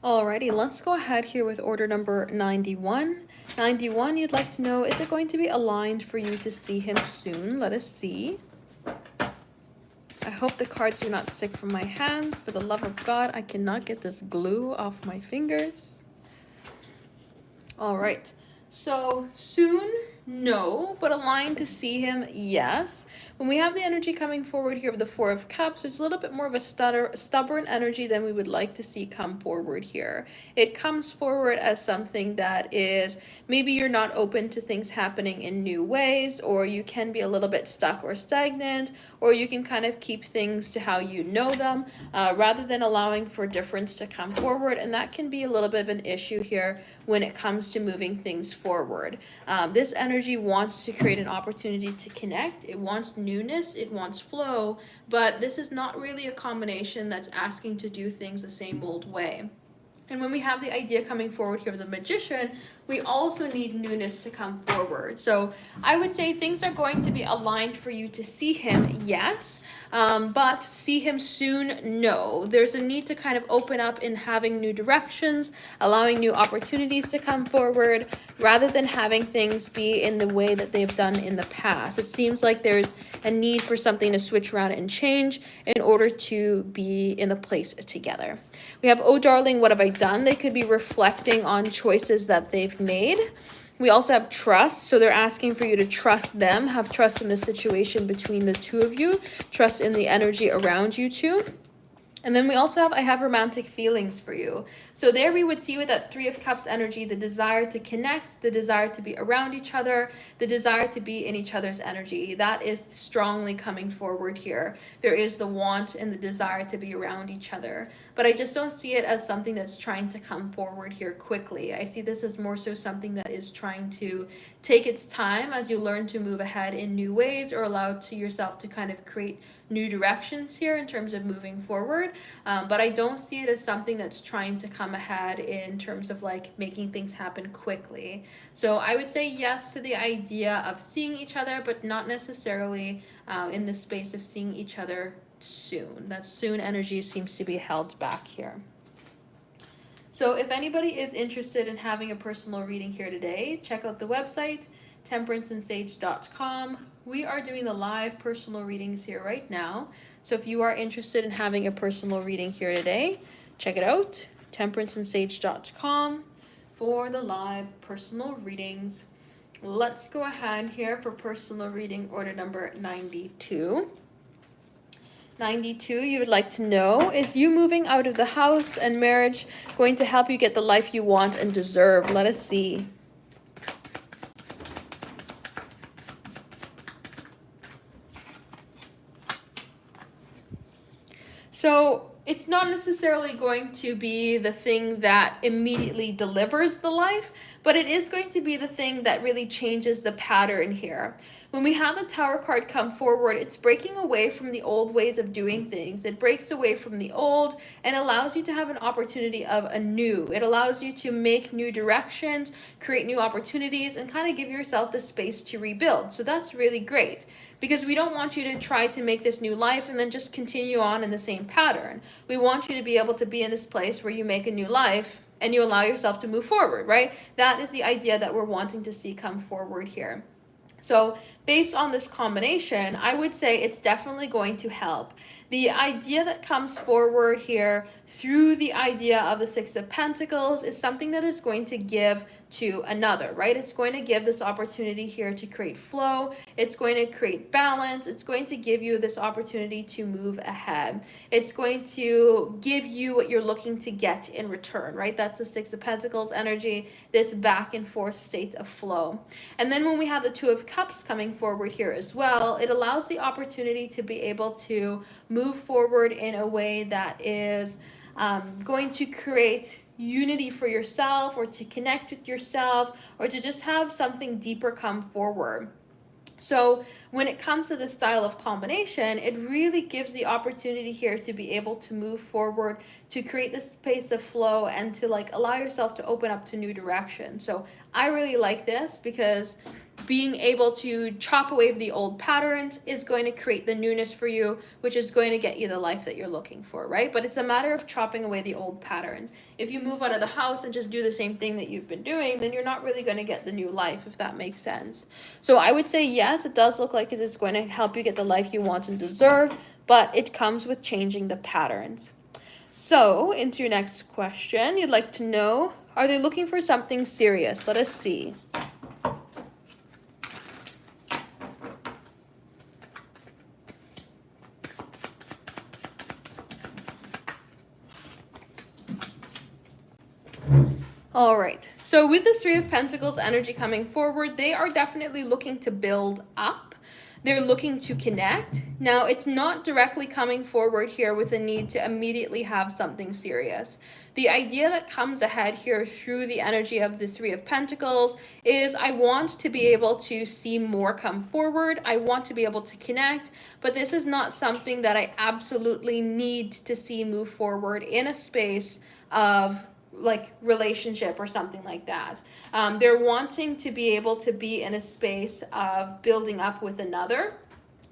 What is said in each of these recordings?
Alrighty, let's go ahead here with order number 91. 91, you'd like to know, is it going to be aligned for you to see him soon? Let us see. I hope the cards do not stick from my hands. For the love of God, I cannot get this glue off my fingers. All right, so soon, no, but aligned to see him, yes. When we have the energy coming forward here with the Four of Cups, there's a little bit more of a stubborn energy than we would like to see come forward here. It comes forward as something that is, maybe you're not open to things happening in new ways, or you can be a little bit stuck or stagnant, or you can kind of keep things to how you know them, rather than allowing for difference to come forward, and that can be a little bit of an issue here when it comes to moving things forward. This energy wants to create an opportunity to connect. It wants newness, it wants flow, but this is not really a combination that's asking to do things the same old way. And when we have the idea coming forward here with the Magician, we also need newness to come forward. So I would say things are going to be aligned for you to see him, yes, but see him soon, no. There's a need to kind of open up in having new directions, allowing new opportunities to come forward, rather than having things be in the way that they've done in the past. It seems like there's a need for something to switch around and change in order to be in the place together. We have, oh darling, what have I done? They could be reflecting on choices that they've made. We also have trust, so they're asking for you to trust them, have trust in the situation between the two of you, trust in the energy around you two. And then we also have, I have romantic feelings for you. So there we would see with that Three of Cups energy, the desire to connect, the desire to be around each other, the desire to be in each other's energy. That is strongly coming forward here. There is the want and the desire to be around each other. But I just don't see it as something that's trying to come forward here quickly. I see this as more so something that is trying to take its time as you learn to move ahead in new ways, or allow to yourself to kind of create new directions here in terms of moving forward. But I don't see it as something that's trying to come ahead in terms of like making things happen quickly. So I would say yes to the idea of seeing each other, but not necessarily in the space of seeing each other soon. That soon energy seems to be held back here. So if anybody is interested in having a personal reading here today, check out the website, temperanceandsage.com. We are doing the live personal readings here right now. So if you are interested in having a personal reading here today, check it out, temperanceandsage.com for the live personal readings. Let's go ahead here for personal reading order number 92. 92, you would like to know, is you moving out of the house and marriage going to help you get the life you want and deserve? Let us see. So it's not necessarily going to be the thing that immediately delivers the life, but it is going to be the thing that really changes the pattern here. When we have the Tower card come forward, it's breaking away from the old ways of doing things. It breaks away from the old and allows you to have an opportunity of a new. It allows you to make new directions, create new opportunities, and kind of give yourself the space to rebuild. So that's really great, because we don't want you to try to make this new life and then just continue on in the same pattern. We want you to be able to be in this place where you make a new life and you allow yourself to move forward, right? That is the idea that we're wanting to see come forward here. So based on this combination, I would say it's definitely going to help. The idea that comes forward here through the idea of the Six of Pentacles is something that is going to give to another, right? It's going to give this opportunity here to create flow. It's going to create balance. It's going to give you this opportunity to move ahead. It's going to give you what you're looking to get in return, right? That's the Six of Pentacles energy, this back and forth state of flow. And then when we have the Two of Cups coming forward here as well, it allows the opportunity to be able to move forward in a way that is going to create unity for yourself, or to connect with yourself, or to just have something deeper come forward. So when it comes to this style of combination, it really gives the opportunity here to be able to move forward, to create this space of flow, and to like allow yourself to open up to new direction. So I really like this because being able to chop away the old patterns is going to create the newness for you, which is going to get you the life that you're looking for, right? But it's a matter of chopping away the old patterns. If you move out of the house and just do the same thing that you've been doing, then you're not really going to get the new life, if that makes sense. So I would say, yes, it does look like it is going to help you get the life you want and deserve, but it comes with changing the patterns. So, into your next question, you'd like to know, are they looking for something serious? Let us see. All right, so with this Three of Pentacles energy coming forward, they are definitely looking to build up. They're looking to connect. Now, it's not directly coming forward here with a need to immediately have something serious. The idea that comes ahead here through the energy of the Three of Pentacles is I want to be able to see more come forward. I want to be able to connect, but this is not something that I absolutely need to see move forward in a space of like relationship or something like that. They're wanting to be able to be in a space of building up with another,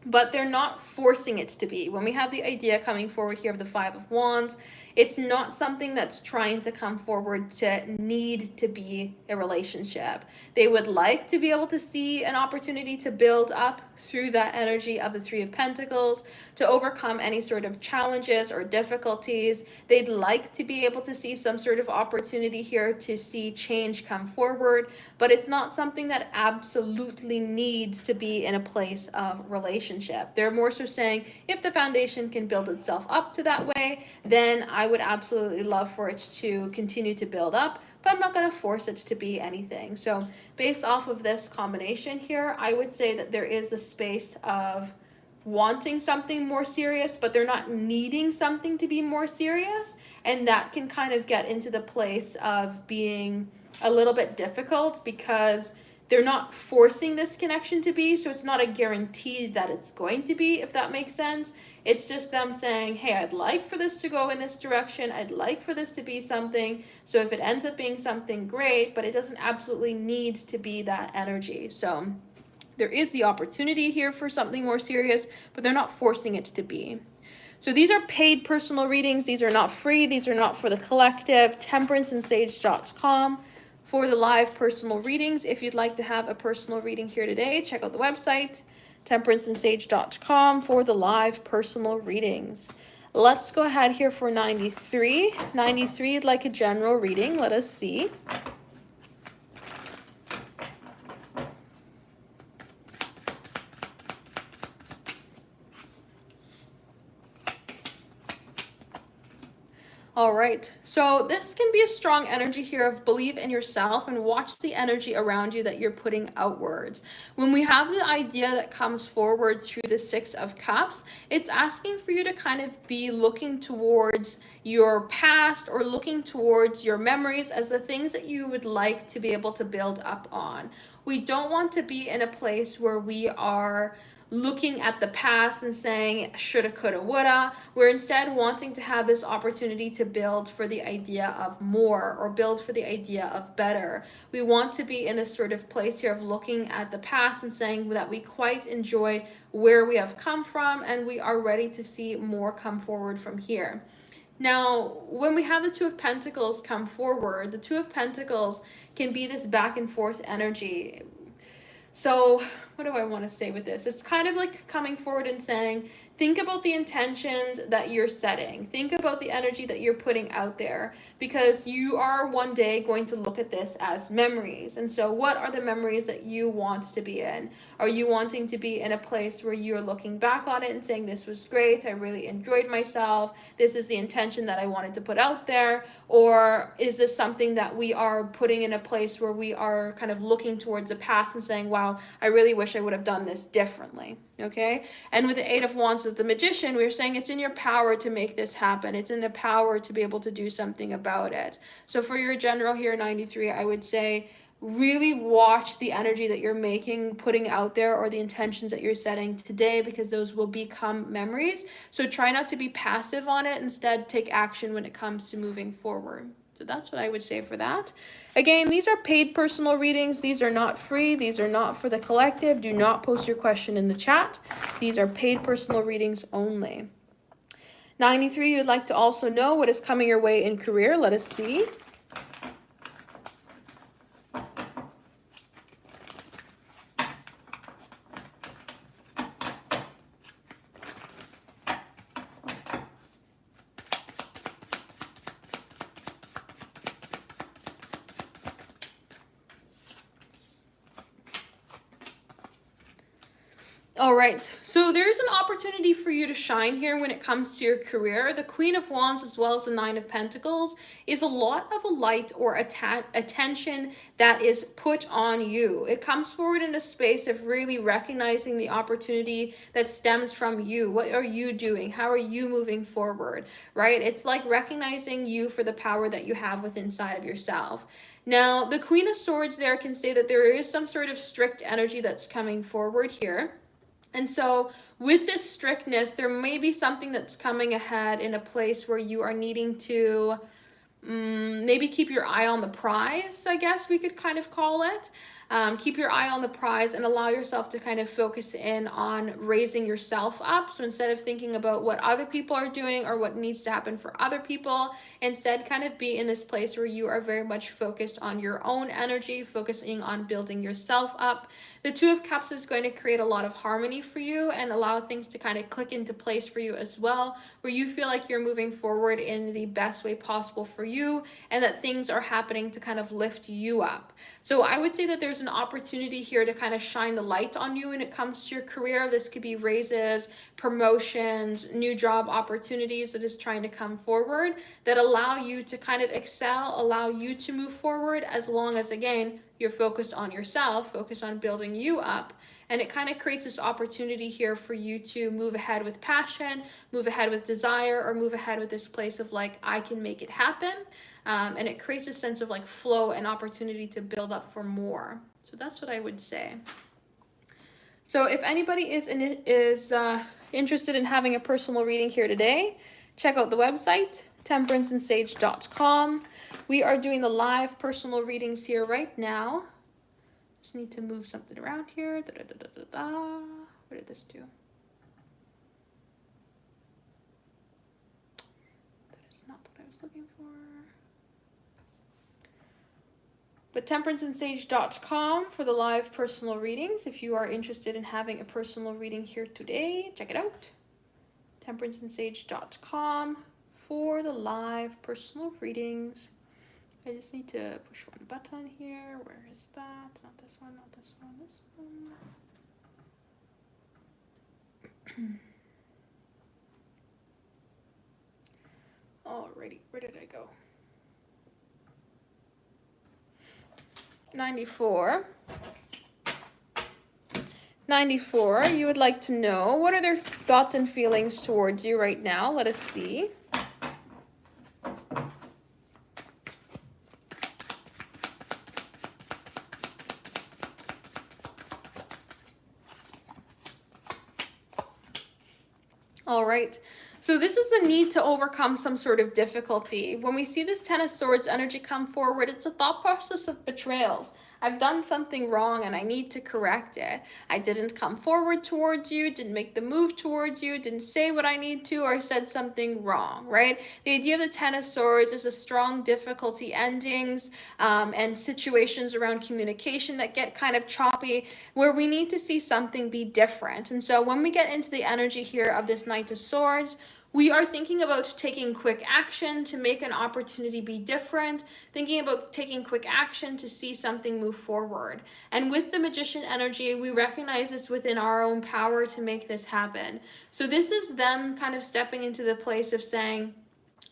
but they're not forcing it to be. When we have the idea coming forward here of the Five of Wands, it's not something that's trying to come forward to need to be a relationship. They would like to be able to see an opportunity to build up through that energy of the Three of Pentacles, to overcome any sort of challenges or difficulties. They'd like to be able to see some sort of opportunity here to see change come forward, but it's not something that absolutely needs to be in a place of relationship. They're more so saying, if the foundation can build itself up to that way, then I would absolutely love for it to continue to build up, but I'm not going to force it to be anything. So based off of this combination here, I would say that there is a space of wanting something more serious, but they're not needing something to be more serious. And that can kind of get into the place of being a little bit difficult because they're not forcing this connection to be, so it's not a guarantee that it's going to be, if that makes sense. It's just them saying, hey, I'd like for this to go in this direction. I'd like for this to be something. So if it ends up being something, great, but it doesn't absolutely need to be that energy. So there is the opportunity here for something more serious, but they're not forcing it to be. So these are paid personal readings. These are not free. These are not for the collective. TemperanceandSage.com for the live personal readings. If you'd like to have a personal reading here today, check out the website, TemperanceandSage.com for the live personal readings. Let's go ahead here for 93. 93, like a general reading. Let us see. All right, so this can be a strong energy here of believe in yourself and watch the energy around you that you're putting outwards. When we have the idea that comes forward through the Six of Cups, it's asking for you to kind of be looking towards your past or looking towards your memories as the things that you would like to be able to build up on. We don't want to be in a place where we are looking at the past and saying shoulda, coulda, woulda. We're instead wanting to have this opportunity to build for the idea of more or build for the idea of better. We want to be in this sort of place here of looking at the past and saying that we quite enjoy where we have come from and we are ready to see more come forward from here. Now, when we have the Two of Pentacles come forward, the Two of Pentacles can be this back and forth energy. So what do I want to say with this? It's kind of like coming forward and saying, think about the intentions that you're setting. Think about the energy that you're putting out there, because you are one day going to look at this as memories. And so what are the memories that you want to be in? Are you wanting to be in a place where you're looking back on it and saying, this was great, I really enjoyed myself, this is the intention that I wanted to put out there? Or is this something that we are putting in a place where we are kind of looking towards the past and saying, wow, I really wish I would have done this differently? Okay, and with the Eight of Wands with the Magician, we're saying it's in your power to make this happen. It's in the power to be able to do something about it. So for your general here, 93, I would say really watch the energy that you're putting out there, or the intentions that you're setting today, because those will become memories. So try not to be passive on it. Instead, take action when it comes to moving forward. So that's what I would say for that. Again, these are paid personal readings. These are not free. These are not for the collective. Do not post your question in the chat. These are paid personal readings only. 93, you'd like to also know what is coming your way in career. Let us see. All right, so there's an opportunity for you to shine here when it comes to your career. The Queen of Wands as well as the Nine of Pentacles is a lot of a light or attention that is put on you. It comes forward in a space of really recognizing the opportunity that stems from you. What are you doing? How are you moving forward, right? It's like recognizing you for the power that you have within inside of yourself. Now, the Queen of Swords there can say that there is some sort of strict energy that's coming forward here. And so with this strictness, there may be something that's coming ahead in a place where you are needing to maybe keep your eye on the prize, I guess we could kind of call it. Keep your eye on the prize and allow yourself to kind of focus in on raising yourself up. So instead of thinking about what other people are doing or what needs to happen for other people, instead kind of be in this place where you are very much focused on your own energy, focusing on building yourself up. The Two of Cups is going to create a lot of harmony for you and allow things to kind of click into place for you as well, where you feel like you're moving forward in the best way possible for you and that things are happening to kind of lift you up. So I would say that there's an opportunity here to kind of shine the light on you when it comes to your career. This could be raises, promotions, new job opportunities that is trying to come forward that allow you to kind of excel, allow you to move forward, as long as, again, you're focused on yourself, focused on building you up. And it kind of creates this opportunity here for you to move ahead with passion, move ahead with desire, or move ahead with this place of like, I can make it happen. And it creates a sense of like flow and opportunity to build up for more. So that's what I would say. So if anybody is interested in having a personal reading here today, check out the website, temperanceandsage.com. We are doing the live personal readings here right now. Just need to move something around here. What did this do? That is not what I was looking for. But temperanceandsage.com for the live personal readings. If you are interested in having a personal reading here today, check it out. temperanceandsage.com for the live personal readings. I just need to push one button here. Where is that? Not this one, not this one, this one. Alrighty, where did I go? 94. 94, you would like to know, what are their thoughts and feelings towards you right now? Let us see. All right, so this is a need to overcome some sort of difficulty. When we see this Ten of Swords energy come forward, it's a thought process of betrayals. I've done something wrong and I need to correct it. I didn't come forward towards you, didn't make the move towards you, didn't say what I need to, or said something wrong, right? The idea of the Ten of Swords is a strong difficulty endings and situations around communication that get kind of choppy, where we need to see something be different. And so when we get into the energy here of this Knight of Swords, we are thinking about taking quick action to make an opportunity be different, thinking about taking quick action to see something move forward. And with the Magician energy, we recognize it's within our own power to make this happen. So this is them kind of stepping into the place of saying,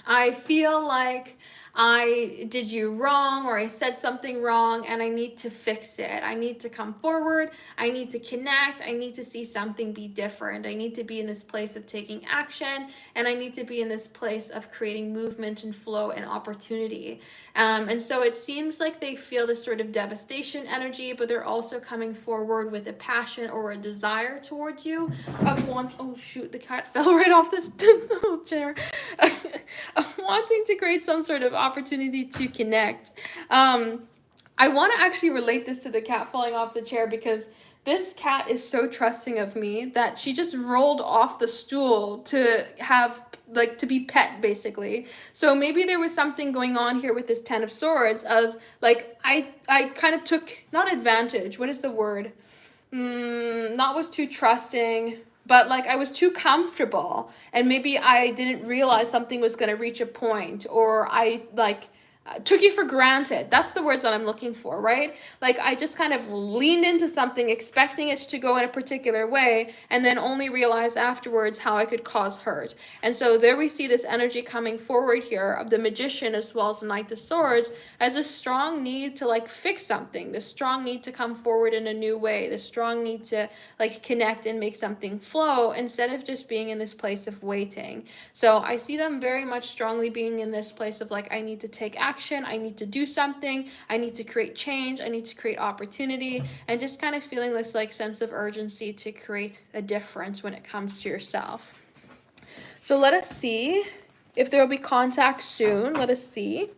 I feel like I did you wrong, or I said something wrong, and I need to fix it. I need to come forward. I need to connect. I need to see something be different. I need to be in this place of taking action, and I need to be in this place of creating movement and flow and opportunity. And so it seems like they feel this sort of devastation energy, but they're also coming forward with a passion or a desire towards you of oh shoot, the cat fell right off this chair. Of wanting to create some sort of opportunity to connect. I want to actually relate this to the cat falling off the chair, because this cat is so trusting of me that she just rolled off the stool to have, like, to be pet, basically. So maybe there was something going on here with this Ten of Swords of, like, I kind of took, not advantage, what is the word? Not was too trusting, but like I was too comfortable, and maybe I didn't realize something was going to reach a point, or I like took you for granted. That's the words that I'm looking for, right? Like I just kind of leaned into something expecting it to go in a particular way, and then only realized afterwards how I could cause hurt. And so there we see this energy coming forward here of the Magician as well as the Knight of Swords as a strong need to like fix something, the strong need to come forward in a new way, the strong need to like connect and make something flow instead of just being in this place of waiting. So I see them very much strongly being in this place of like, I need to take action, I need to do something, I need to create change, I need to create opportunity, and just kind of feeling this like sense of urgency to create a difference when it comes to yourself. So let us see if there will be contact soon. Let us see.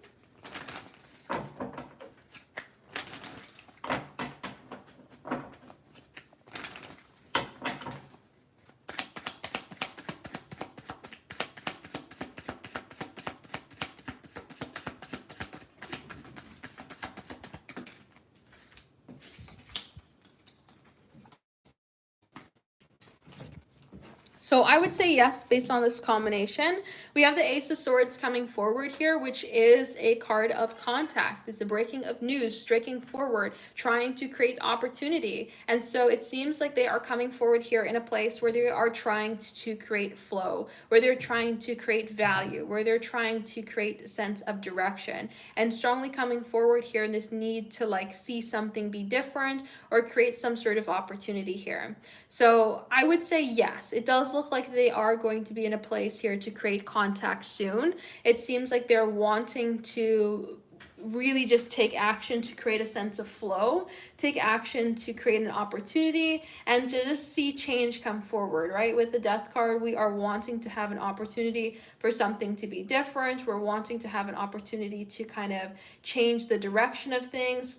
So I would say yes, based on this combination. We have the Ace of Swords coming forward here, which is a card of contact. It's a breaking of news, striking forward, trying to create opportunity. And so it seems like they are coming forward here in a place where they are trying to create flow, where they're trying to create value, where they're trying to create a sense of direction, and strongly coming forward here in this need to like see something be different or create some sort of opportunity here. So I would say yes, it does look like they are going to be in a place here to create contact soon. It seems like they're wanting to really just take action to create a sense of flow, take action to create an opportunity, and to just see change come forward, right? With the Death card, we are wanting to have an opportunity for something to be different. We're wanting to have an opportunity to kind of change the direction of things.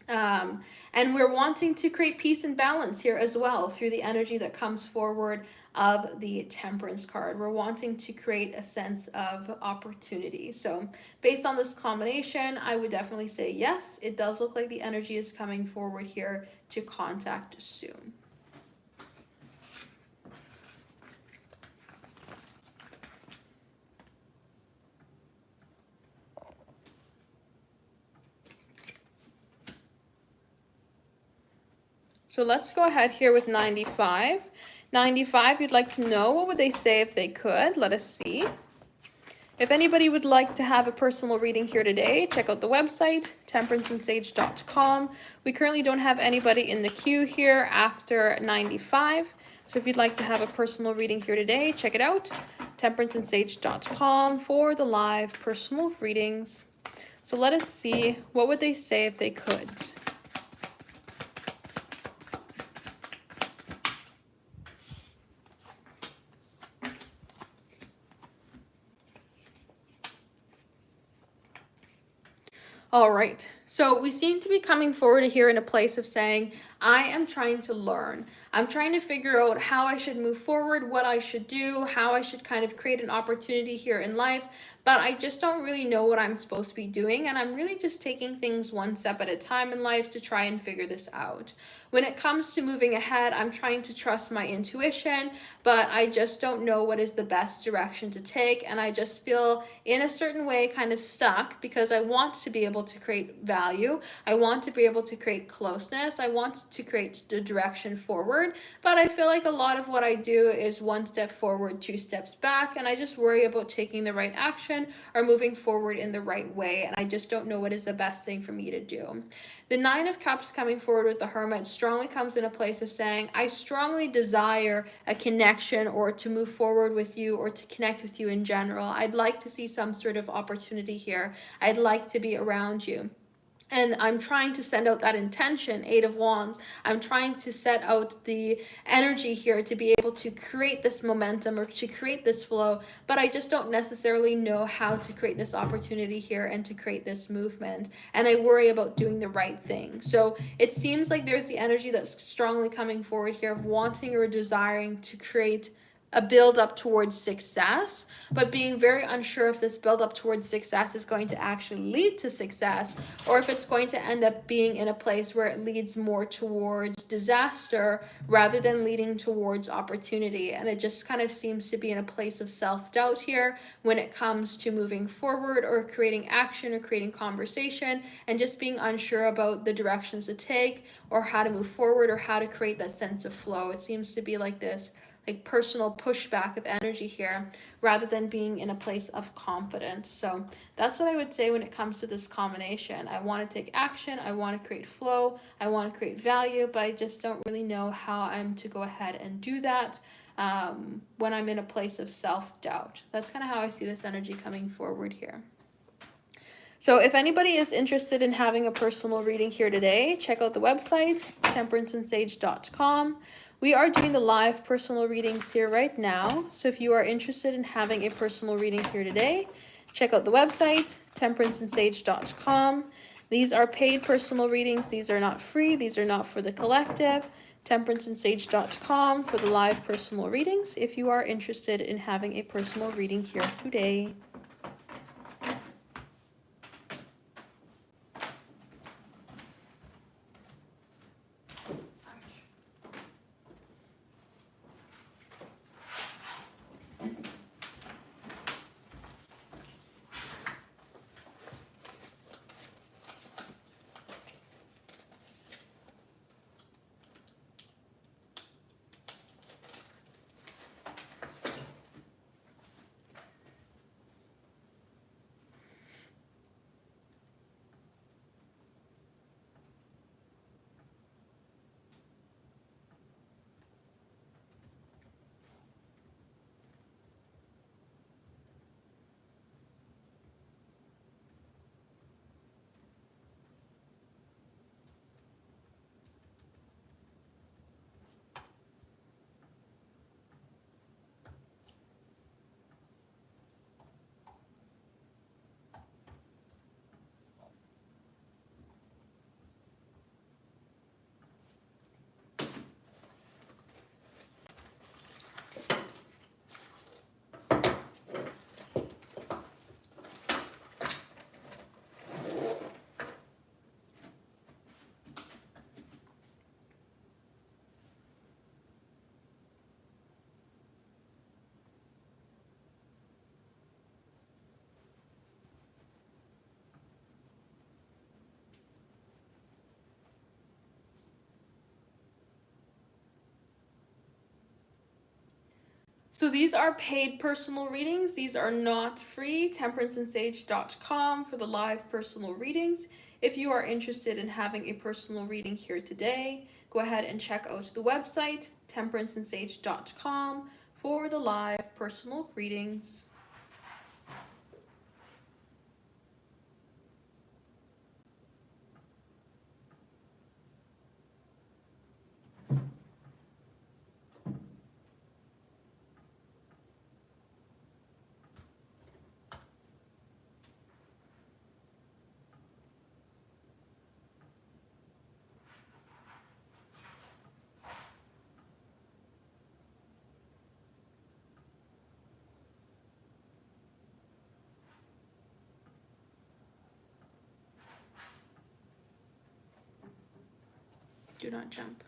And we're wanting to create peace and balance here as well through the energy that comes forward of the Temperance card. We're wanting to create a sense of opportunity. So based on this combination, I would definitely say yes, it does look like the energy is coming forward here to contact soon. So let's go ahead here with 95. 95, you'd like to know, what would they say if they could? Let us see. If anybody would like to have a personal reading here today, check out the website, temperanceandsage.com. We currently don't have anybody in the queue here after 95. So if you'd like to have a personal reading here today, check it out, temperanceandsage.com for the live personal readings. So let us see, what would they say if they could? All right, so we seem to be coming forward here in a place of saying, I am trying to learn. I'm trying to figure out how I should move forward, what I should do, how I should kind of create an opportunity here in life, but I just don't really know what I'm supposed to be doing, and I'm really just taking things one step at a time in life to try and figure this out. When it comes to moving ahead, I'm trying to trust my intuition, but I just don't know what is the best direction to take, and I just feel in a certain way kind of stuck because I want to be able to create value. I want to be able to create closeness. I want to create the direction forward, but I feel like a lot of what I do is one step forward, two steps back, and I just worry about taking the right action or moving forward in the right way, and I just don't know what is the best thing for me to do. The Nine of Cups coming forward with the Hermit strongly comes in a place of saying, I strongly desire a connection or to move forward with you or to connect with you in general. I'd like to see some sort of opportunity here. I'd like to be around you. And I'm trying to send out that intention, Eight of Wands. I'm trying to set out the energy here to be able to create this momentum or to create this flow, but I just don't necessarily know how to create this opportunity here and to create this movement. And I worry about doing the right thing. So it seems like there's the energy that's strongly coming forward here of wanting or desiring to create a build up towards success, but being very unsure if this build up towards success is going to actually lead to success, or if it's going to end up being in a place where it leads more towards disaster rather than leading towards opportunity. And it just kind of seems to be in a place of self-doubt here when it comes to moving forward or creating action or creating conversation, and just being unsure about the directions to take or how to move forward or how to create that sense of flow. It seems to be like this like personal pushback of energy here rather than being in a place of confidence. So that's what I would say when it comes to this combination. I want to take action, I want to create flow, I want to create value, but I just don't really know how I'm to go ahead and do that when I'm in a place of self-doubt. That's kind of how I see this energy coming forward here. So if anybody is interested in having a personal reading here today, check out the website, temperanceandsage.com. We are doing the live personal readings here right now. So if you are interested in having a personal reading here today, check out the website, temperanceandsage.com. These are paid personal readings. These are not free. These are not for the collective. Temperanceandsage.com for the live personal readings if you are interested in having a personal reading here today. So these are paid personal readings. These are not free. Temperanceandsage.com for the live personal readings. If you are interested in having a personal reading here today, go ahead and check out the website, temperanceandsage.com for the live personal readings. Do not jump.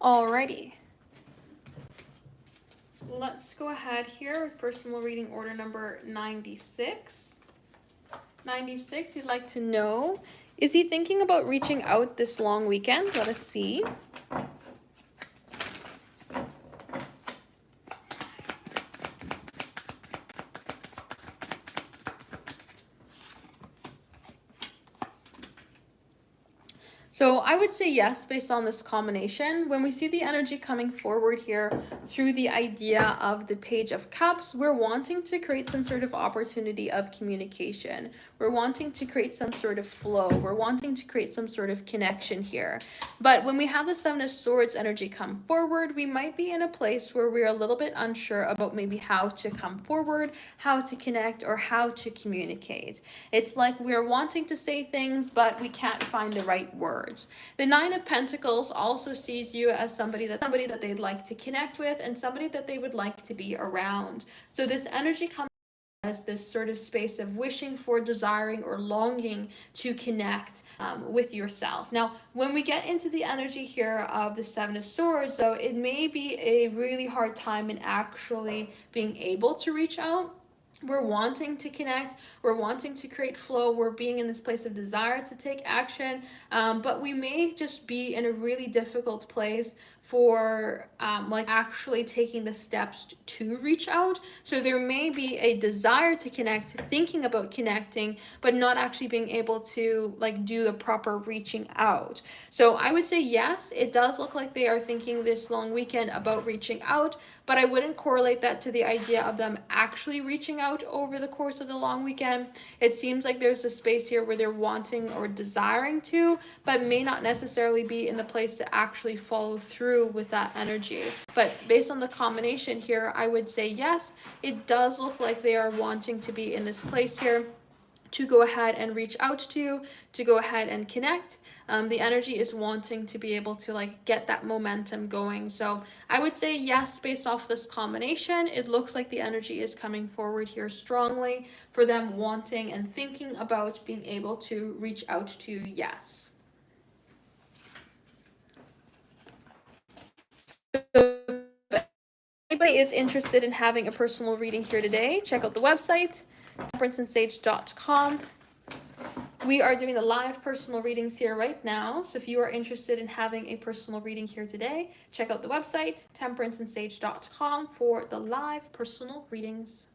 Alrighty. Let's go ahead here with personal reading order number 96. 96, you'd like to know, is he thinking about reaching out this long weekend? Let us see. So I would say yes, based on this combination. When we see the energy coming forward here through the idea of the Page of Cups, we're wanting to create some sort of opportunity of communication. We're wanting to create some sort of flow. We're wanting to create some sort of connection here. But when we have the Seven of Swords energy come forward, we might be in a place where we're a little bit unsure about maybe how to come forward, how to connect, or how to communicate. It's like we're wanting to say things, but we can't find the right words. The Nine of Pentacles also sees you as somebody that they'd like to connect with and somebody that they would like to be around. So this energy comes as this sort of space of wishing for, desiring, or longing to connect with yourself. Now, when we get into the energy here of the Seven of Swords, though, it may be a really hard time in actually being able to reach out. We're wanting to connect, we're wanting to create flow, we're being in this place of desire to take action, but we may just be in a really difficult place for like actually taking the steps to reach out. So there may be a desire to connect, thinking about connecting, but not actually being able to like do the proper reaching out. So I would say yes, it does look like they are thinking this long weekend about reaching out, but I wouldn't correlate that to the idea of them actually reaching out over the course of the long weekend. It seems like there's a space here where they're wanting or desiring to, but may not necessarily be in the place to actually follow through with that energy. But based on the combination here, I would say yes, it does look like they are wanting to be in this place here to go ahead and reach out to go ahead and connect. The energy is wanting to be able to like get that momentum going. So I would say yes, based off this combination, it looks like the energy is coming forward here strongly for them wanting and thinking about being able to reach out to yes. So if anybody is interested in having a personal reading here today, check out the website, temperanceandsage.com. We are doing the live personal readings here right now. So if you are interested in having a personal reading here today, check out the website, temperanceandsage.com, for the live personal readings.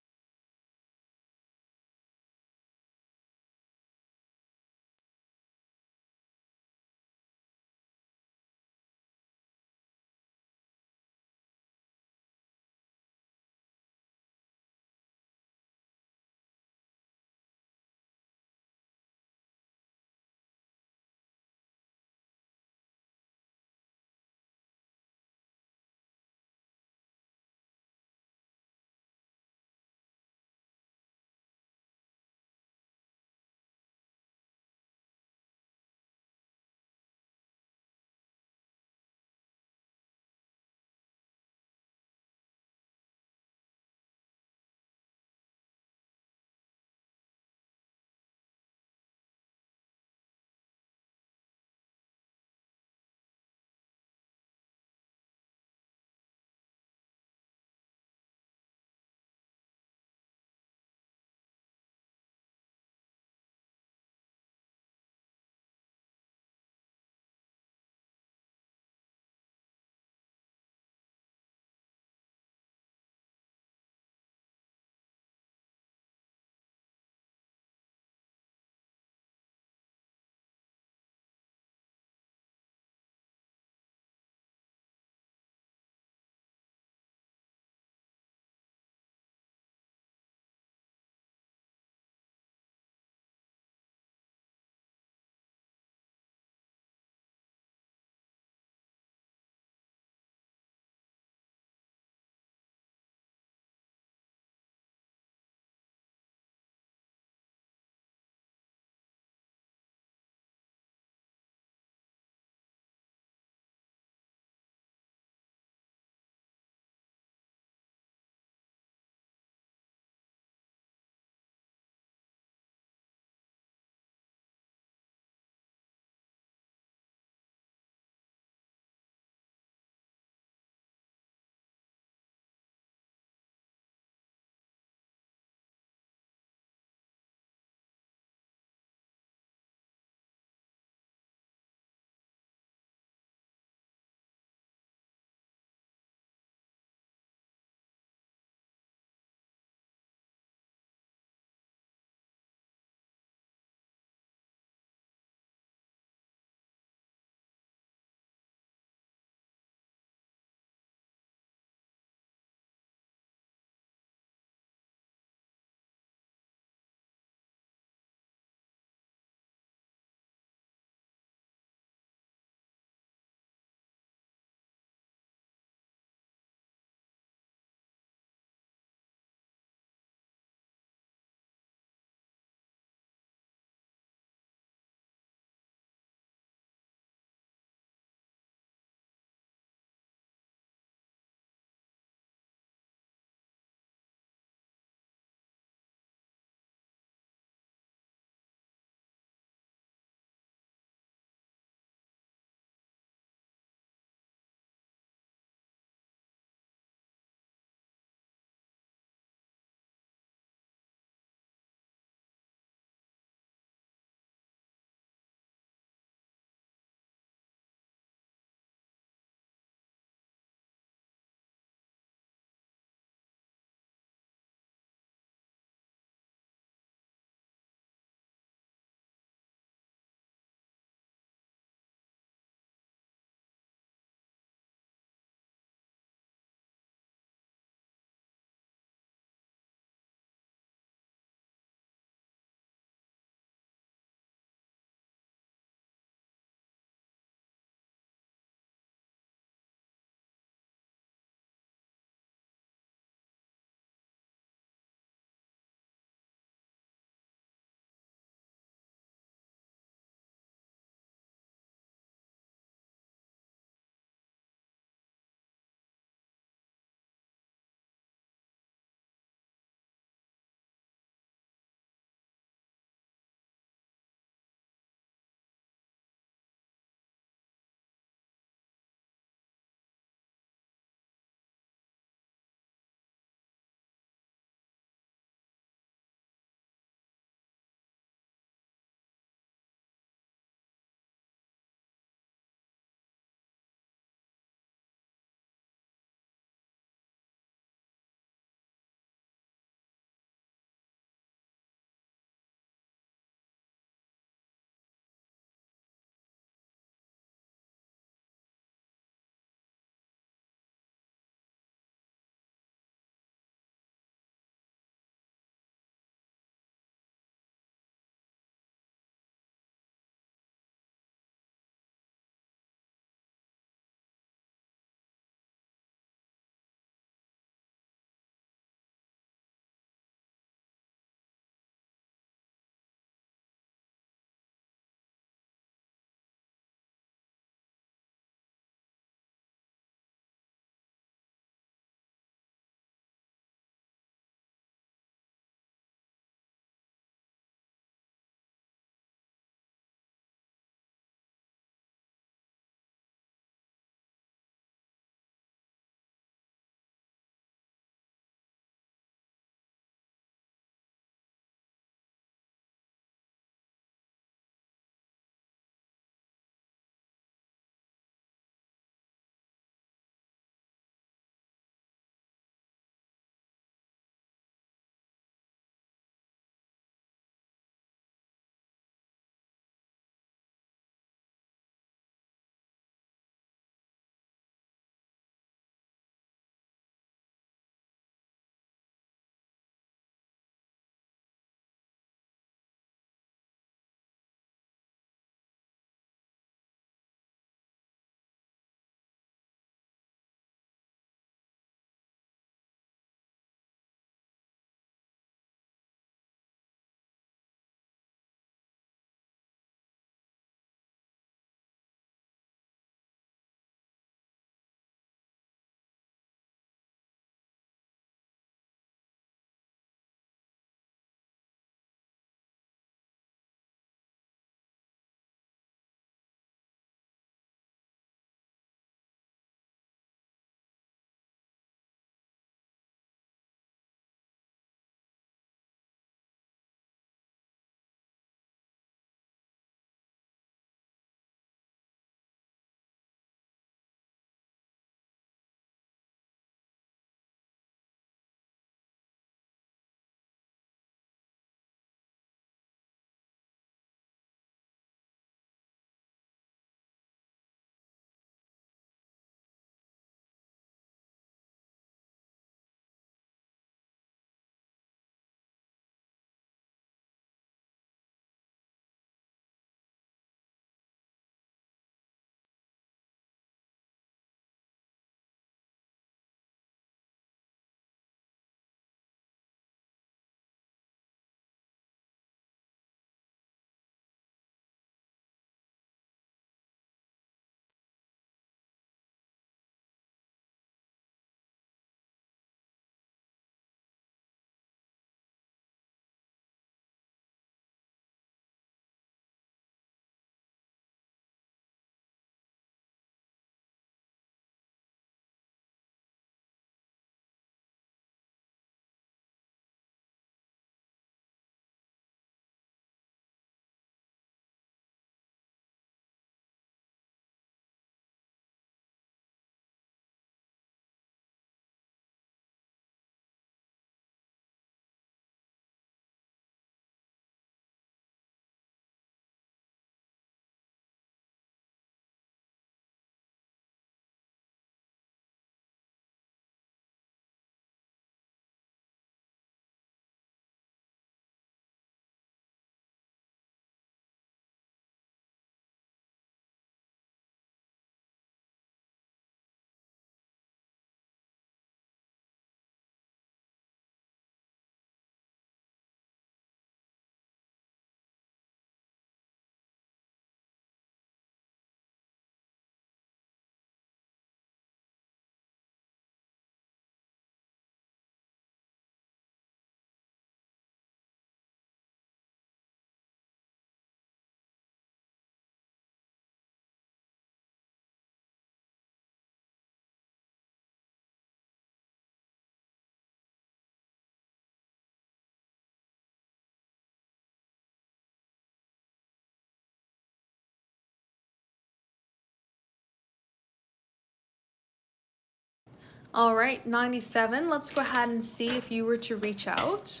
All right, 97. Let's go ahead and see if you were to reach out.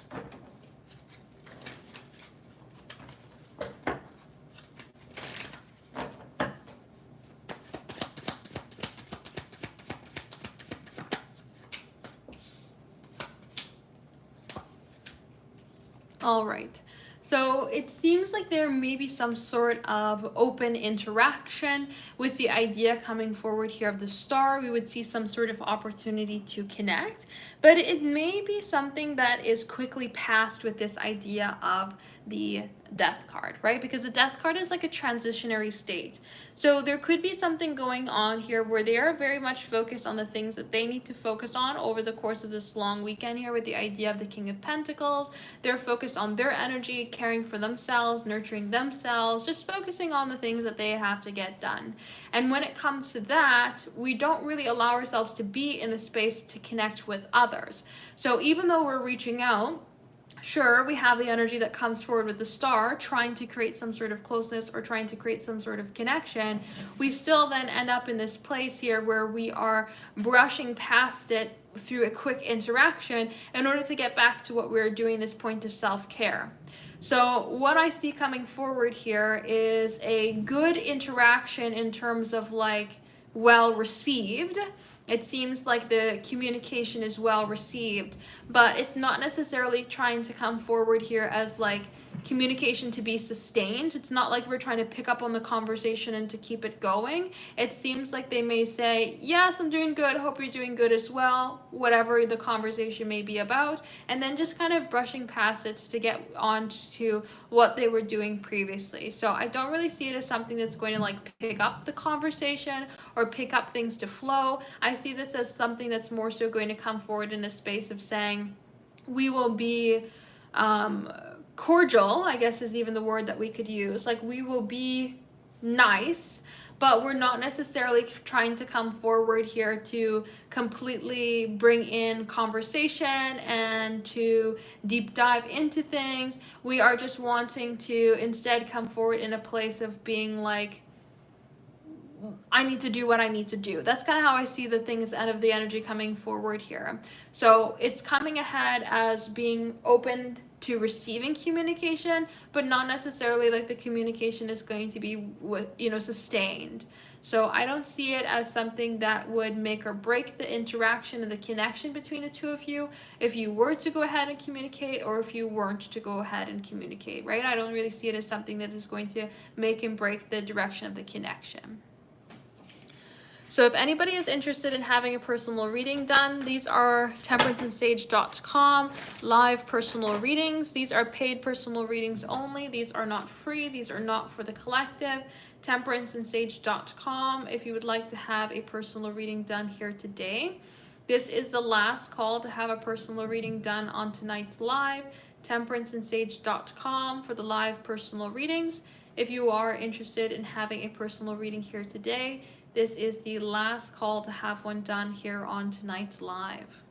All right. So it seems like there may be some sort of open interaction with the idea coming forward here of the star. We would see some sort of opportunity to connect, but it may be something that is quickly passed with this idea of the death card, right? Because the death card is like a transitionary state. So there could be something going on here where they are very much focused on the things that they need to focus on over the course of this long weekend here with the idea of the King of Pentacles. They're focused on their energy, caring for themselves, nurturing themselves, just focusing on the things that they have to get done. And when it comes to that, we don't really allow ourselves to be in the space to connect with others. So even though we're reaching out, sure, we have the energy that comes forward with the star, trying to create some sort of closeness or trying to create some sort of connection. We still then end up in this place here where we are brushing past it through a quick interaction in order to get back to what we're doing, this point of self-care. So what I see coming forward here is a good interaction in terms of like well received. It seems like the communication is well received, but it's not necessarily trying to come forward here as like communication to be sustained. It's not like we're trying to pick up on the conversation and to keep it going. It seems like they may say, yes, I'm doing good, hope you're doing good as well, whatever the conversation may be about, and then just kind of brushing past it to get on to what they were doing previously. So I don't really see it as something that's going to like pick up the conversation or pick up things to flow. I see this as something that's more so going to come forward in a space of saying, we will be cordial, I guess is even the word that we could use. Like, we will be nice, but we're not necessarily trying to come forward here to completely bring in conversation and to deep dive into things. We are just wanting to instead come forward in a place of being like, I need to do what I need to do. That's kind of how I see the things out of the energy coming forward here. So it's coming ahead as being open to receiving communication, but not necessarily like the communication is going to be with, sustained. So I don't see it as something that would make or break the interaction and the connection between the two of you if you were to go ahead and communicate or if you weren't to go ahead and communicate, right? I don't really see it as something that is going to make and break the direction of the connection. So if anybody is interested in having a personal reading done, these are temperanceandsage.com live personal readings. These are paid personal readings only. These are not free. These are not for the collective. Temperanceandsage.com if you would like to have a personal reading done here today. This is the last call to have a personal reading done on tonight's live. Temperanceandsage.com for the live personal readings. If you are interested in having a personal reading here today, this is the last call to have one done here on tonight's live.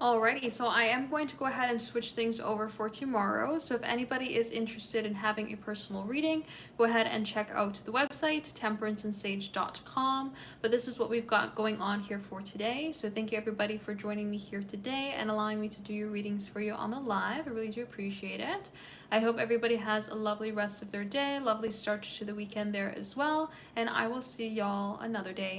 Alrighty, so I am going to go ahead and switch things over for tomorrow. So if anybody is interested in having a personal reading, go ahead and check out the website, temperanceandsage.com. But this is what we've got going on here for today. So thank you everybody for joining me here today and allowing me to do your readings for you on the live. I really do appreciate it. I hope everybody has a lovely rest of their day, lovely start to the weekend there as well, and I will see y'all another day.